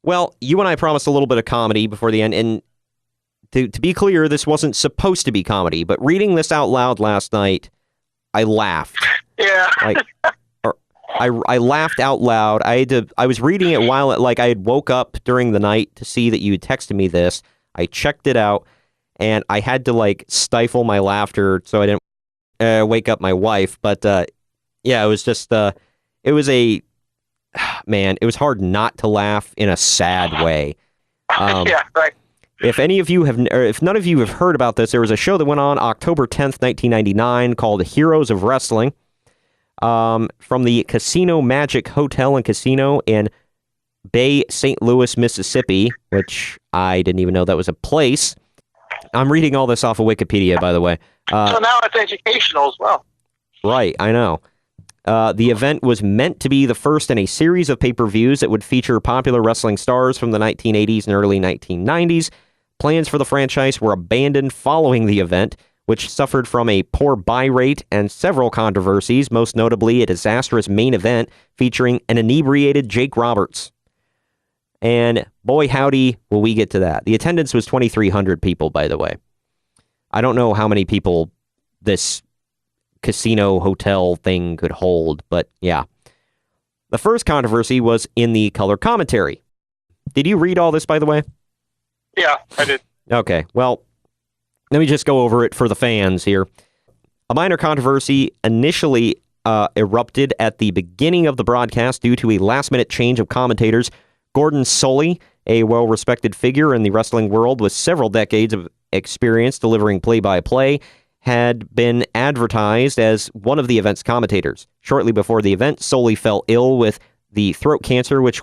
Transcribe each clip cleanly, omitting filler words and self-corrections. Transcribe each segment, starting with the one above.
Well, you and I promised a little bit of comedy before the end, and to be clear, this wasn't supposed to be comedy, but reading this out loud last night, I laughed. Yeah. Like, I laughed out loud. I was reading it while I had woke up during the night to see that you had texted me this. I checked it out, and I had to stifle my laughter so I didn't wake up my wife. But yeah, it was just it was man, it was hard not to laugh in a sad way. Yeah, right. If any of you have, or if none of you have heard about this, there was a show that went on October 10th, 1999 called Heroes of Wrestling from the Casino Magic Hotel and Casino in Bay St. Louis, Mississippi, which I didn't even know that was a place. I'm reading all this off of Wikipedia, by the way. So now it's educational as well. Right, I know. The event was meant to be the first in a series of pay-per-views that would feature popular wrestling stars from the 1980s and early 1990s. Plans for the franchise were abandoned following the event, which suffered from a poor buy rate and several controversies, most notably a disastrous main event featuring an inebriated Jake Roberts. And boy, howdy, will we get to that. The attendance was 2,300 people, by the way. I don't know how many people this casino hotel thing could hold, but yeah. The first controversy was in the color commentary. Did you read all this, by the way? Yeah, I did. Okay, well, let me just go over it for the fans here. A minor controversy initially erupted at the beginning of the broadcast due to a last-minute change of commentators. Gordon Solie, a well-respected figure in the wrestling world with several decades of experience delivering play-by-play, had been advertised as one of the event's commentators. Shortly before the event, Solie fell ill with the throat cancer, which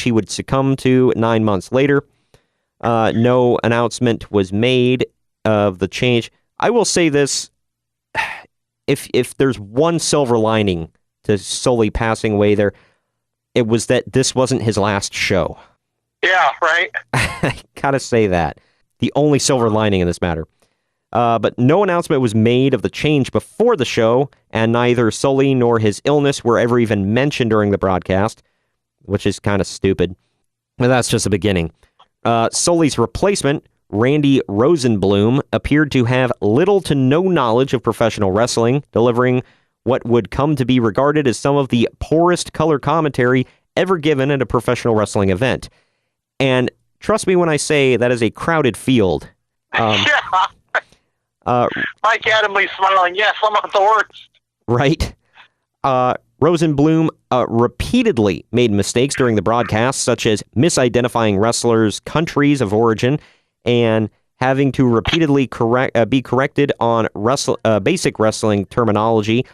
he would succumb to 9 months later. No announcement was made of the change. I will say this: if there's one silver lining to Solie passing away there, it was that this wasn't his last show. Yeah, right. I gotta say that. The only silver lining in this matter. But no announcement was made of the change before the show, and neither Solie nor his illness were ever even mentioned during the broadcast, which is kind of stupid. But that's just the beginning. Solie's replacement, Randy Rosenblum, appeared to have little to no knowledge of professional wrestling, delivering what would come to be regarded as some of the poorest color commentary ever given at a professional wrestling event. And trust me when I say that is a crowded field. Yeah. Mike Adamle smiling. Yes, I'm not the worst. Right. Rosenblum repeatedly made mistakes during the broadcast, such as misidentifying wrestlers' countries of origin and having to repeatedly be corrected on basic wrestling terminology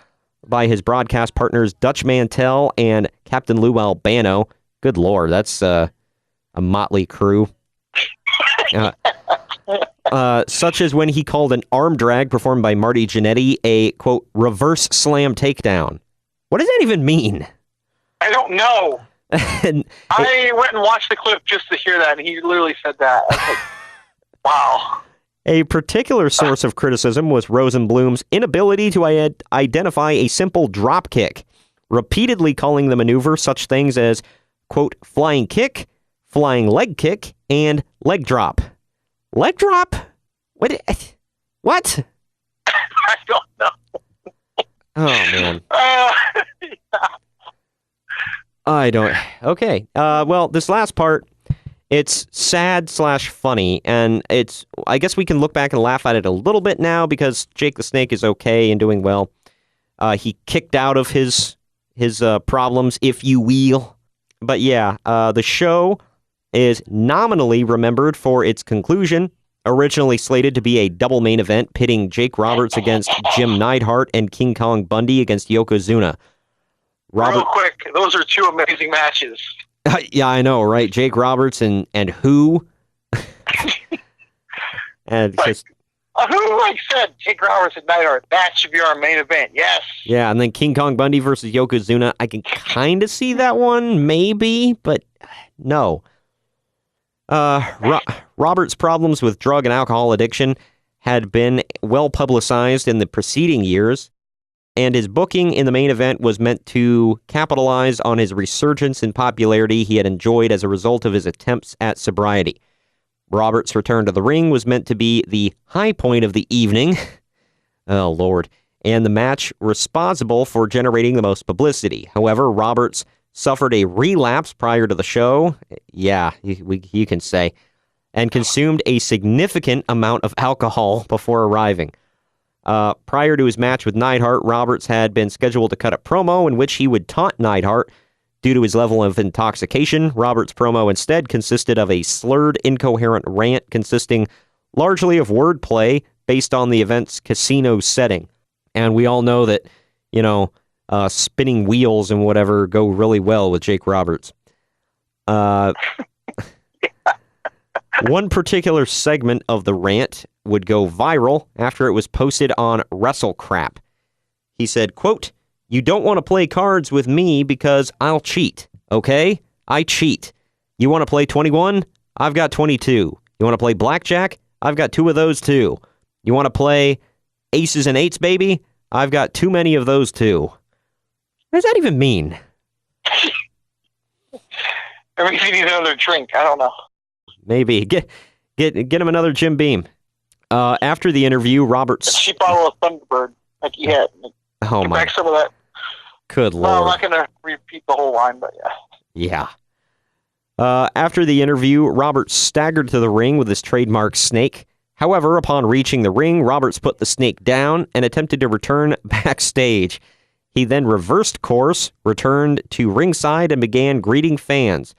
by his broadcast partners Dutch Mantel and Captain Lou Albano. Good Lord, that's a motley crew. Such as when he called an arm drag performed by Marty Jannetty a, quote, reverse slam takedown. What does that even mean? I don't know. I went and watched the clip just to hear that, and he literally said that. I was like, wow. A particular source of criticism was Rosenblum's inability to identify a simple drop kick, repeatedly calling the maneuver such things as, quote, flying kick, flying leg kick, and leg drop. Leg drop? What? I don't know. Oh, man. Yeah. I don't... Okay. Well, this last part, it's sad/funny, and it's... I guess we can look back and laugh at it a little bit now because Jake the Snake is okay and doing well. He kicked out of his problems, if you will. But yeah, the show is nominally remembered for its conclusion, originally slated to be a double main event pitting Jake Roberts against Jim Neidhart and King Kong Bundy against Yokozuna. Real quick, those are two amazing matches. Yeah, I know, right? Jake Roberts and who? And just who, like said, Jake Roberts and Neidhart, that should be our main event, yes. Yeah, and then King Kong Bundy versus Yokozuna. I can kind of see that one, maybe, but no. Roberts' problems with drug and alcohol addiction had been well publicized in the preceding years. and his booking in the main event was meant to capitalize on his resurgence in popularity he had enjoyed as a result of his attempts at sobriety. Roberts' return to the ring was meant to be the high point of the evening. Oh, Lord. And the match responsible for generating the most publicity. However, Roberts suffered a relapse prior to the show. Yeah, you can say. And consumed a significant amount of alcohol before arriving. Prior to his match with Neidhart, Roberts had been scheduled to cut a promo in which he would taunt Neidhart. Due to his level of intoxication, Roberts' promo instead consisted of a slurred, incoherent rant consisting largely of wordplay based on the event's casino setting. And we all know that, spinning wheels and whatever go really well with Jake Roberts. One particular segment of the rant would go viral after it was posted on WrestleCrap. He said, quote, "You don't want to play cards with me because I'll cheat, okay? I cheat. You want to play 21? I've got 22. You want to play blackjack? I've got 2 of those too. You want to play aces and eights, baby? I've got too many of those too." What does that even mean? Maybe if you need another drink, I don't know. Maybe. Get him another Jim Beam. After the interview, Roberts... A cheap bottle of Thunderbird, like he had. Oh, my. Back some of that. Good Lord. No, I'm not going to repeat the whole line, but yeah. Yeah. After the interview, Roberts staggered to the ring with his trademark snake. However, upon reaching the ring, Roberts put the snake down and attempted to return backstage. He then reversed course, returned to ringside, and began greeting fans.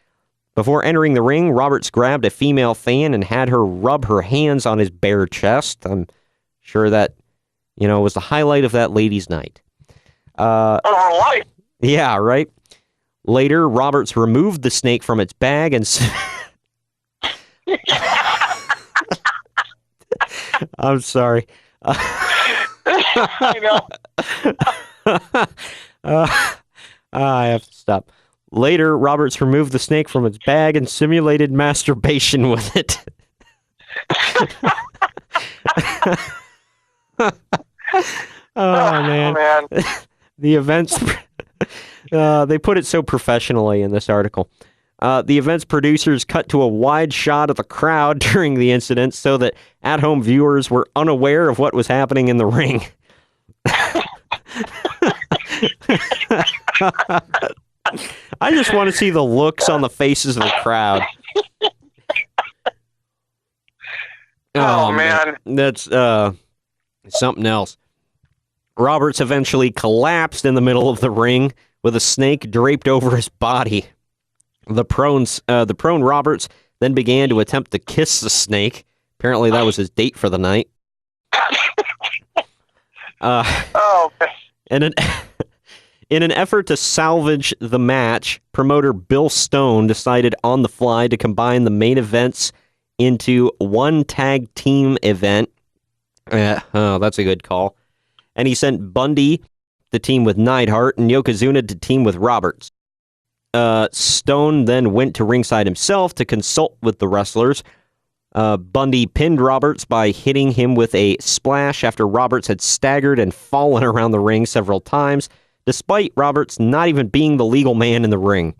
Before entering the ring, Roberts grabbed a female fan and had her rub her hands on his bare chest. I'm sure that, was the highlight of that ladies' night. her life. Yeah, right? Later, Roberts removed the snake from its bag and... I'm sorry. I know. I have to stop. Later, Roberts removed the snake from its bag and simulated masturbation with it. Oh, man. The events... they put it so professionally in this article. The event's producers cut to a wide shot of the crowd during the incident so that at-home viewers were unaware of what was happening in the ring. I just want to see the looks on the faces of the crowd. Oh, man. That's something else. Roberts eventually collapsed in the middle of the ring with a snake draped over his body. The prone Roberts then began to attempt to kiss the snake. Apparently that was his date for the night. In an effort to salvage the match, promoter Bill Stone decided on the fly to combine the main events into one tag team event. That's a good call. And he sent Bundy to team with Neidhart and Yokozuna to team with Roberts. Stone then went to ringside himself to consult with the wrestlers. Bundy pinned Roberts by hitting him with a splash after Roberts had staggered and fallen around the ring several times, despite Roberts not even being the legal man in the ring.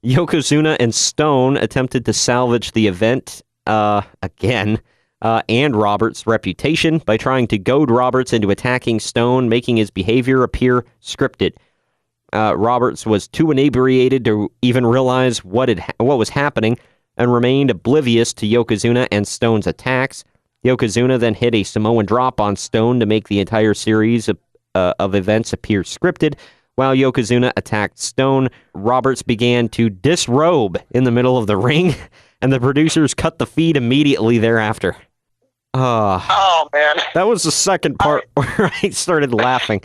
Yokozuna and Stone attempted to salvage the event again, and Roberts' reputation by trying to goad Roberts into attacking Stone, making his behavior appear scripted. Roberts was too inebriated to even realize what was happening and remained oblivious to Yokozuna and Stone's attacks. Yokozuna then hit a Samoan drop on Stone to make the entire series of events appear scripted. While Yokozuna attacked Stone, Roberts began to disrobe in the middle of the ring, and the producers cut the feed immediately thereafter. Oh, man. That was the second part where I started laughing.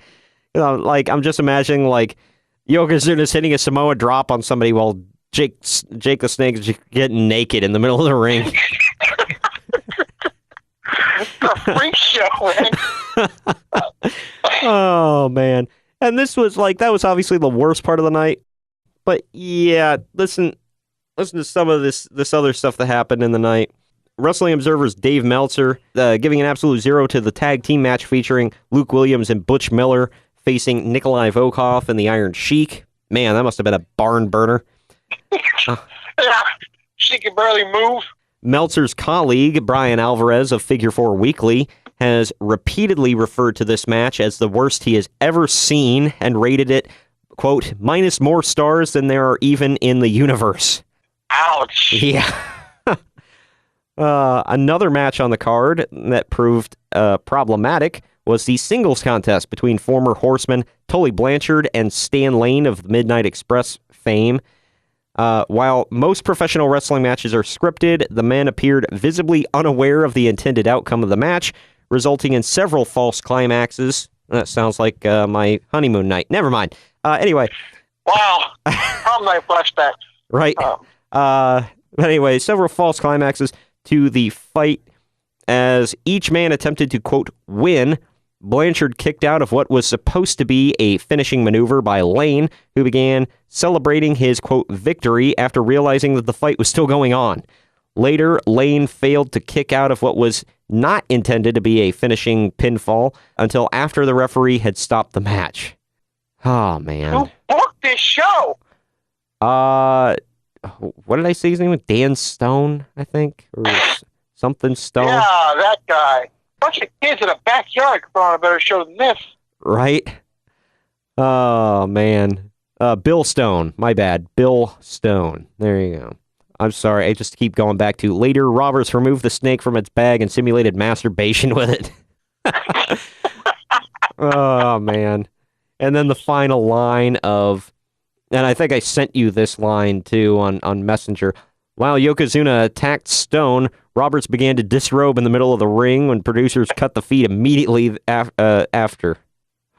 I'm just imagining, Yokozuna's hitting a Samoa drop on somebody while Jake the Snake is getting naked in the middle of the ring. It's a freak show, man. Oh, man. And this was, that was obviously the worst part of the night. But, yeah, listen to some of this other stuff that happened in the night. Wrestling Observer's Dave Meltzer giving an absolute 0 to the tag team match featuring Luke Williams and Butch Miller facing Nikolai Volkov and the Iron Sheik. Man, that must have been a barn burner. Yeah, she can barely move. Meltzer's colleague, Brian Alvarez of Figure 4 Weekly, has repeatedly referred to this match as the worst he has ever seen and rated it, quote, minus more stars than there are even in the universe. Ouch. Yeah. Another match on the card that proved problematic was the singles contest between former Horseman Tully Blanchard and Stan Lane of Midnight Express fame. While most professional wrestling matches are scripted, the men appeared visibly unaware of the intended outcome of the match, resulting in several false climaxes. That sounds like my honeymoon night. Never mind. Anyway. Wow. Prom night flashback. Right. But anyway, several false climaxes to the fight as each man attempted to, quote, win. Blanchard kicked out of what was supposed to be a finishing maneuver by Lane, who began celebrating his, quote, victory after realizing that the fight was still going on. Later, Lane failed to kick out of what was not intended to be a finishing pinfall until after the referee had stopped the match. Oh, man. Who booked this show? What did I say his name was? Dan Stone, I think? Or something Stone? Yeah, that guy. Bunch of kids in a backyard could put on a better show than this. Right? Oh, man. Bill Stone. My bad. Bill Stone. There you go. I'm sorry. I just keep going back to later. Roberts removed the snake from its bag and simulated masturbation with it. Oh, man. And then the final line of, and I think I sent you this line too on Messenger. While Yokozuna attacked Stone, Roberts began to disrobe in the middle of the ring when producers cut the feed immediately after.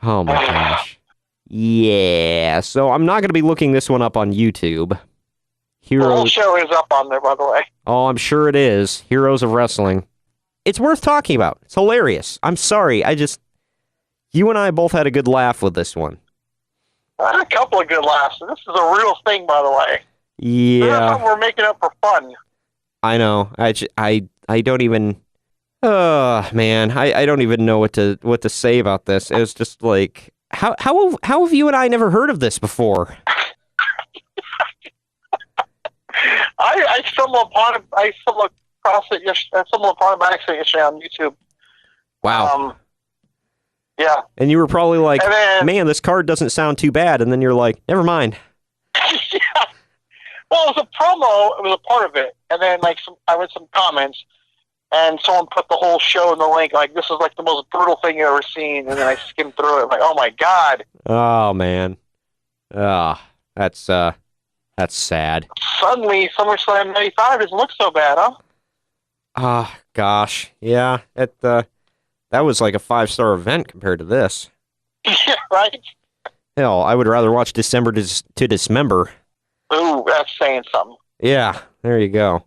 Oh my gosh. Yeah, so I'm not going to be looking this one up on YouTube. The whole show is up on there, by the way. Oh, I'm sure it is. Heroes of Wrestling. It's worth talking about. It's hilarious. I'm sorry. You and I both had a good laugh with this one. I had a couple of good laughs. This is a real thing, by the way. Yeah. We're making up for fun. I know. I don't even. Oh man, I don't even know what to say about this. It was just like, how have you and I never heard of this before? I stumbled upon it. I stumbled across it. I stumbled upon it by accident yesterday on YouTube. Wow. Yeah. And you were probably like, man, this card doesn't sound too bad. And then you're like, never mind. Yeah. Well, it was a promo. It was a part of it. And then I read some comments, and someone put the whole show in the link. Like, this is like the most brutal thing you've ever seen. And then I skimmed through it. I'm like, oh my God. Oh man. That's sad. Suddenly, SummerSlam 95 doesn't look so bad, huh? Ah, gosh. Yeah. That was like a 5-star event compared to this. Yeah, right? Hell, I would rather watch December to Dismember. Ooh, that's saying something. Yeah, there you go.